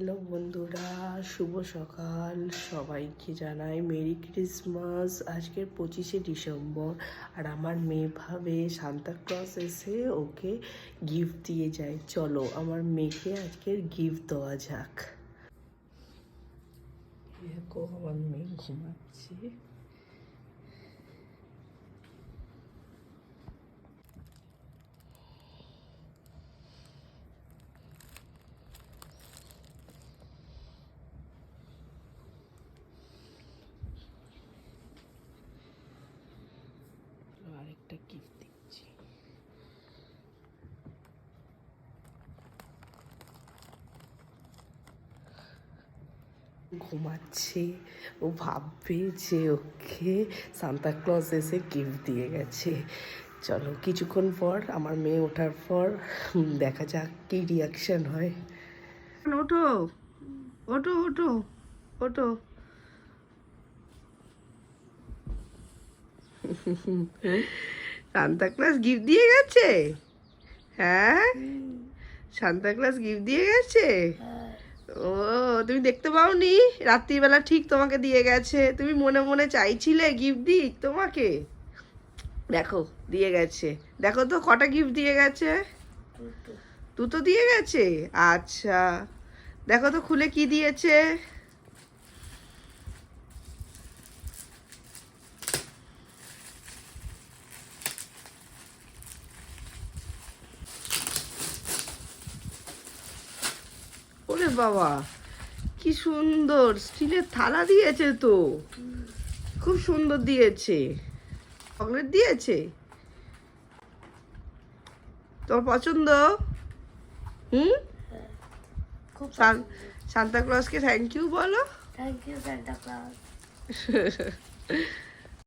Hello বন্ধুরা, শুভ সকাল। সবাইকে জানাই মেরি ক্রিসমাস। আজকের 25শে ডিসেম্বর, আর আমার মেয়ে ভাবে সান্তা ক্লজ এসে ওকে গিফট দিয়ে যায়। চলো আমার মেয়েকে আজকের গিফট দেওয়া যাক। দেখো আমার মেয়ে ঘুমাচ্ছে। আরেকটা গিফট দিচ্ছি। ঘুমাচ্ছে, ও ভাববে যে ওকে সান্তা ক্লজ এসে গিফট দিয়ে গেছে। চলো কিছুক্ষণ পর আমার মেয়ে ওঠার পর দেখা যাক কি রিয়াকশন হয়। ওঠো ওঠো ওঠো ওঠো। সান্তা ক্লজ গিফট দিয়ে গেছে। হ্যাঁ, সান্তা ক্লজ গিফট দিয়ে গেছে। ও, তুমি দেখতে পাওনি? রাত্রিবেলা ঠিক তোমাকে দিয়ে গেছে। তুমি মনে মনে চাইছিলে গিফট দিক তোমাকে। দেখো দিয়ে গেছে। দেখো তো কটা গিফট দিয়ে গেছে। দুটো দিয়ে গেছে। আচ্ছা, দেখো তো খুলে কি দিয়েছে। ওরে বাবা, কি সুন্দর স্টিলের থালা দিয়েছে তো। খুব সুন্দর দিয়েছে। চকলেট দিয়েছে। তোমার পছন্দ? হুম, সান্তা ক্লজকে থ্যাংক ইউ বলো। Thank you Santa clause.